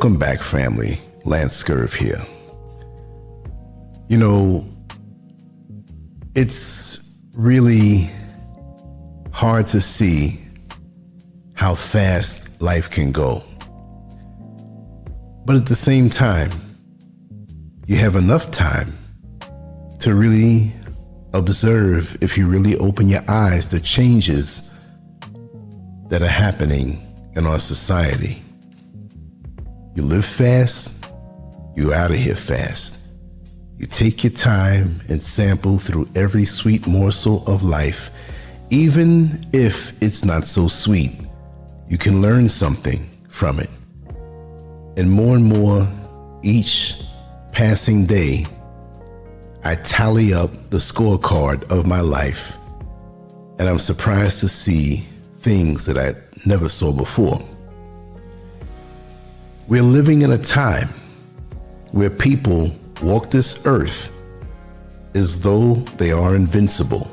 Welcome back, family. Lancescurv here. You know, it's really hard to see how fast life can go. But at the same time, you have enough time to really observe, if you really open your eyes, the changes that are happening in our society. You live fast, you're out of here fast. You take your time and sample through every sweet morsel of life. Even if it's not so sweet, you can learn something from it. And more, each passing day, I tally up the scorecard of my life, and I'm surprised to see things that I never saw before. We're living in a time where people walk this earth as though they are invincible,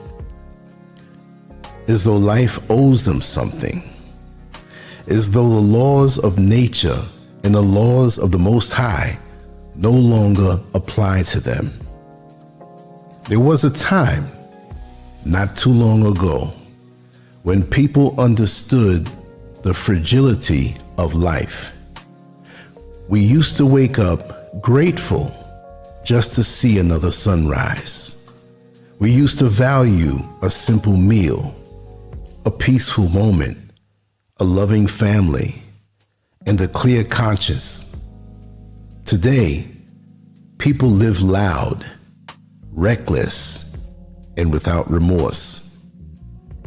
as though life owes them something, as though the laws of nature and the laws of the Most High no longer apply to them. There was a time, not too long ago, when people understood the fragility of life. We used to wake up grateful just to see another sunrise. We used to value a simple meal, a peaceful moment, a loving family, and a clear conscience. Today, people live loud, reckless, and without remorse.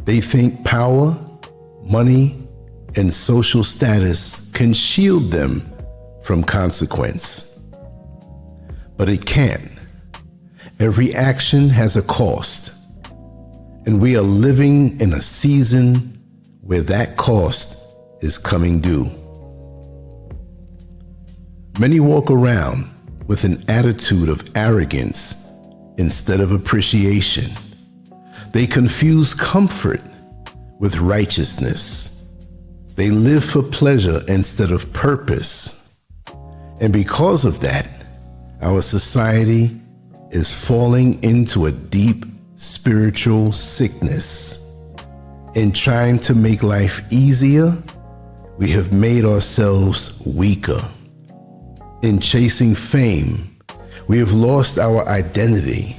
They think power, money, and social status can shield them from consequence. But it can't. Every action has a cost, and we are living in a season where that cost is coming due. Many walk around with an attitude of arrogance instead of appreciation. They confuse comfort with righteousness. They live for pleasure instead of purpose. And because of that, our society is falling into a deep spiritual sickness. In trying to make life easier, we have made ourselves weaker. In chasing fame, we have lost our identity.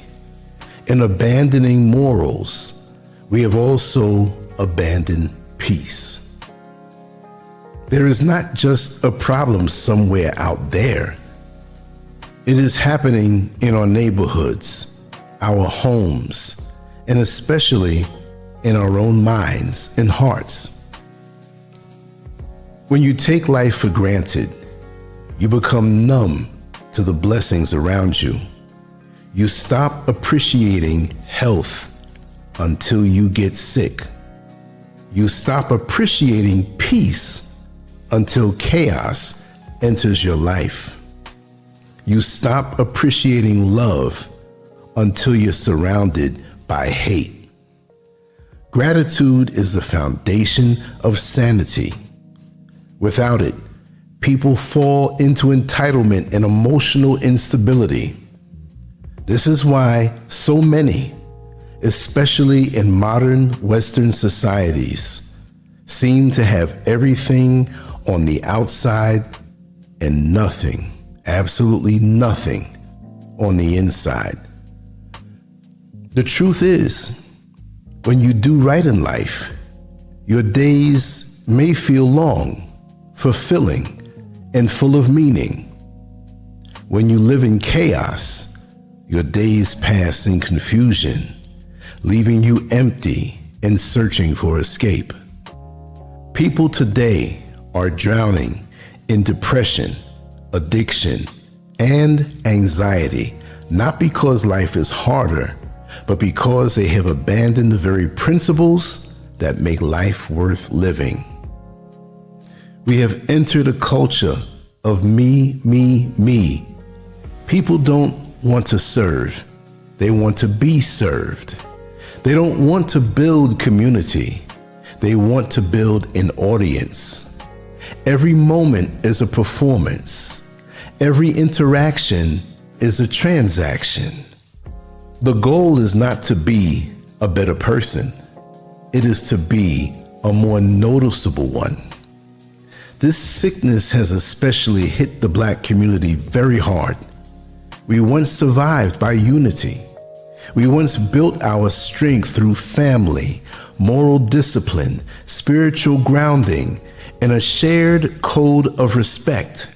In abandoning morals, we have also abandoned peace. There is not just a problem somewhere out there. It is happening in our neighborhoods, our homes, and especially in our own minds and hearts. When you take life for granted, you become numb to the blessings around you. You stop appreciating health until you get sick. You stop appreciating peace until chaos enters your life. You stop appreciating love until you're surrounded by hate. Gratitude is the foundation of sanity. Without it, people fall into entitlement and emotional instability. This is why so many, especially in modern Western societies, seem to have everything on the outside and nothing, absolutely nothing, on the inside. The truth is, when you do right in life, your days may feel long, fulfilling, and full of meaning. When you live in chaos, your days pass in confusion, leaving you empty and searching for escape. People today are drowning in depression, addiction, and anxiety, not because life is harder, but because they have abandoned the very principles that make life worth living. We have entered a culture of me, me, me. People don't want to serve. They want to be served. They don't want to build community. They want to build an audience. Every moment is a performance. Every interaction is a transaction. The goal is not to be a better person. It is to be a more noticeable one. This sickness has especially hit the Black community very hard. We once survived by unity. We once built our strength through family, moral discipline, spiritual grounding, and a shared code of respect.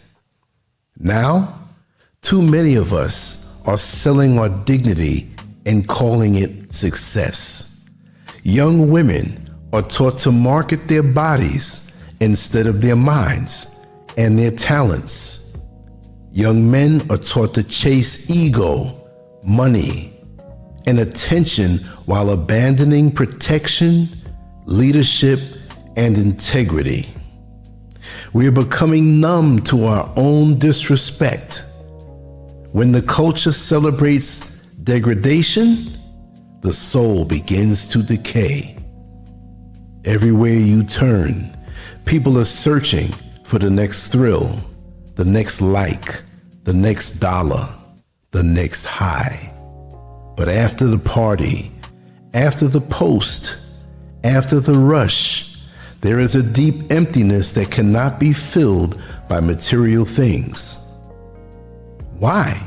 Now, too many of us are selling our dignity and calling it success. Young women are taught to market their bodies instead of their minds and their talents. Young men are taught to chase ego, money, and attention while abandoning protection, leadership, and integrity. We are becoming numb to our own disrespect. When the culture celebrates degradation, the soul begins to decay. Everywhere you turn, people are searching for the next thrill, the next like, the next dollar, the next high. But after the party, after the post, after the rush, there is a deep emptiness that cannot be filled by material things. Why?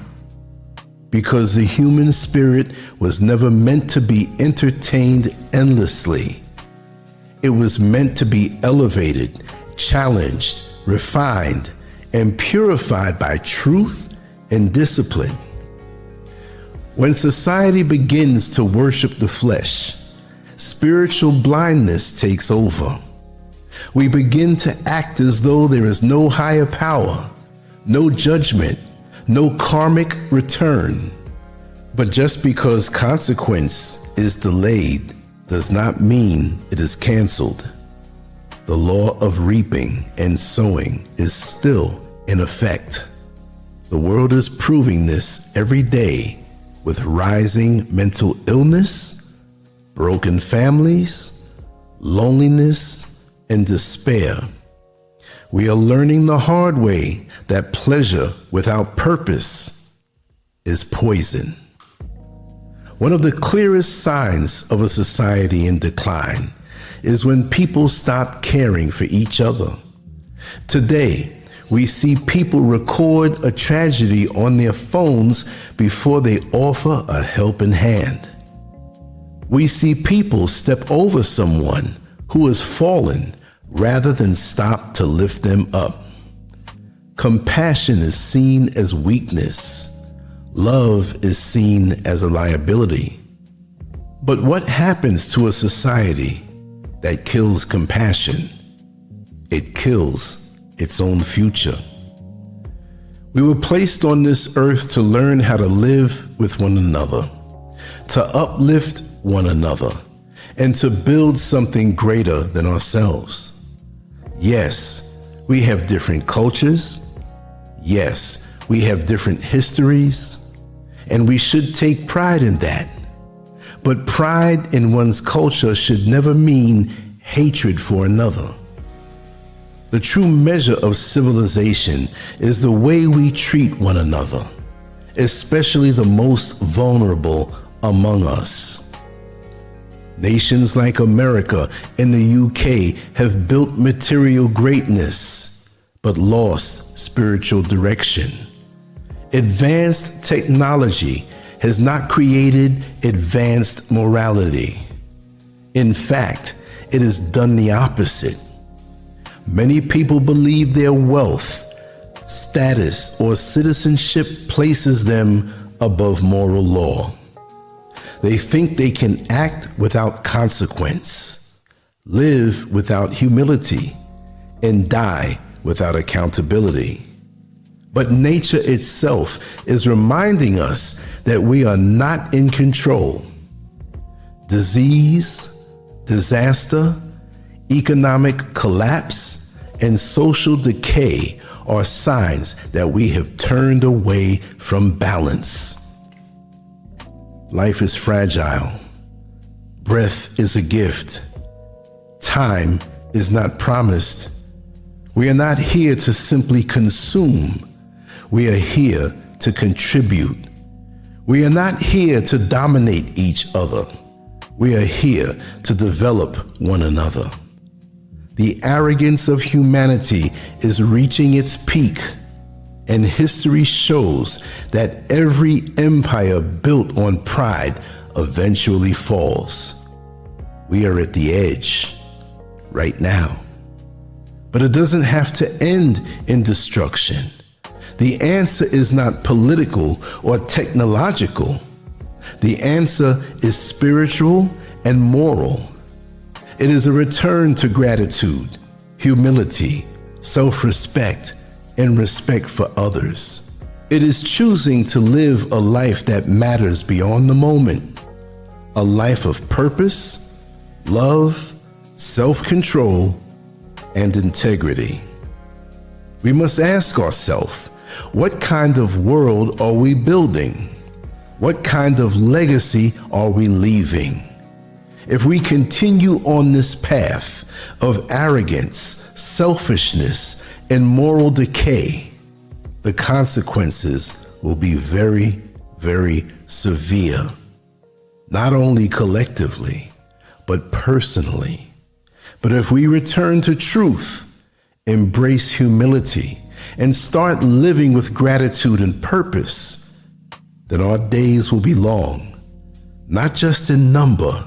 Because the human spirit was never meant to be entertained endlessly. It was meant to be elevated, challenged, refined, and purified by truth and discipline. When society begins to worship the flesh, spiritual blindness takes over. We begin to act as though there is no higher power, no judgment, no karmic return. But just because consequence is delayed does not mean it is canceled. The law of reaping and sowing is still in effect. The world is proving this every day with rising mental illness, broken families, loneliness, and despair. We are learning the hard way that pleasure without purpose is poison. One of the clearest signs of a society in decline is when people stop caring for each other. Today, we see people record a tragedy on their phones before they offer a helping hand. We see people step over someone who has fallen rather than stop to lift them up. Compassion is seen as weakness. Love is seen as a liability. But what happens to a society that kills compassion? It kills its own future. We were placed on this earth to learn how to live with one another, to uplift one another, and to build something greater than ourselves. Yes, we have different cultures. Yes, we have different histories, and we should take pride in that. But pride in one's culture should never mean hatred for another. The true measure of civilization is the way we treat one another, especially the most vulnerable among us. Nations like America and the UK have built material greatness, but lost spiritual direction. Advanced technology has not created advanced morality. In fact, it has done the opposite. Many people believe their wealth, status, or citizenship places them above moral law. They think they can act without consequence, live without humility, and die without accountability. But nature itself is reminding us that we are not in control. Disease, disaster, economic collapse, and social decay are signs that we have turned away from balance. Life is fragile. Breath is a gift. Time is not promised. We are not here to simply consume. We are here to contribute. We are not here to dominate each other. We are here to develop one another. The arrogance of humanity is reaching its peak, and history shows that every empire built on pride eventually falls. We are at the edge right now. But it doesn't have to end in destruction. The answer is not political or technological. The answer is spiritual and moral. It is a return to gratitude, humility, self-respect, and respect for others. It is choosing to live a life that matters beyond the moment, a life of purpose, love, self-control, and integrity. We must ask ourselves, what kind of world are we building? What kind of legacy are we leaving? If we continue on this path of arrogance, selfishness, and moral decay, the consequences will be very, very severe, not only collectively, but personally. But if we return to truth, embrace humility, and start living with gratitude and purpose, then our days will be long, not just in number,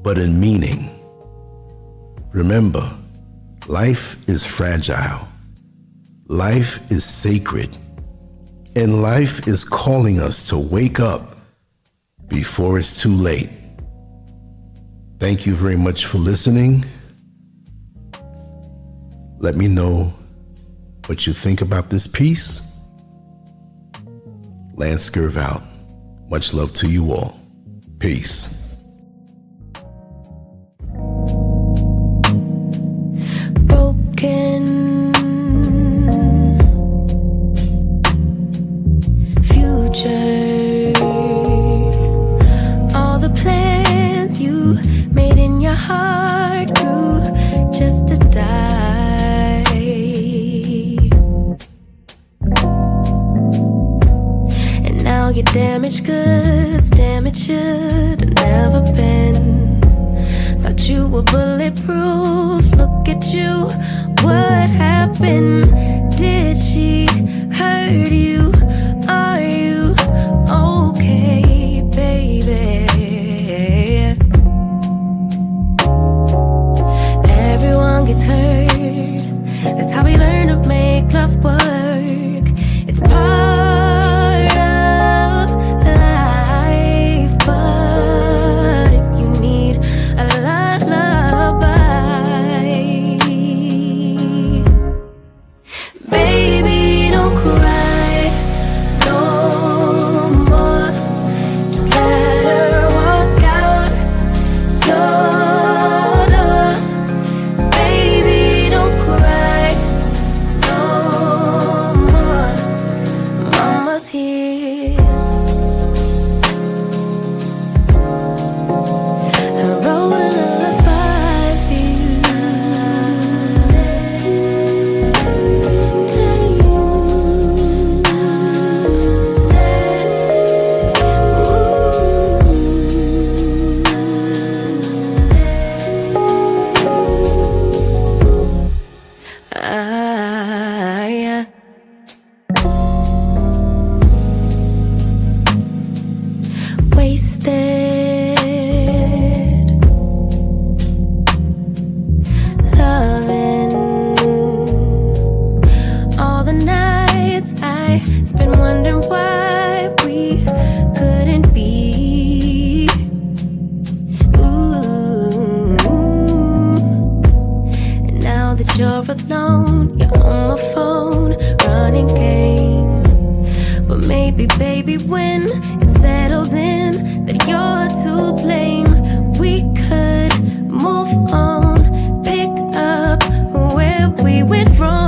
but in meaning. Remember, life is fragile, life is sacred, and life is calling us to wake up before it's too late. Thank you very much for listening. Let me know what you think about this piece. LanceScurv out. Much love to you all. Peace. Broken future, all the plans you made in your heart grew just to die. And now your damaged goods, damage should have never been. Thought you were bulletproof, look at you, what happened? Did she hurt you? Are you okay, baby? Everyone gets hurt, that's how we learn to make love work. It's part of life, but if you need a lullaby, baby, don't cry no more. Just let her walk out your door. Baby, don't cry no more. Mama's here. I wrote a lullaby for you. Yeah. Wasted loving all the nights I spent wondering why we couldn't be. Ooh. And now that you're alone, you're on my phone, running game. But maybe, baby, when it settles in that you're to blame, we could move on, pick up where we went wrong.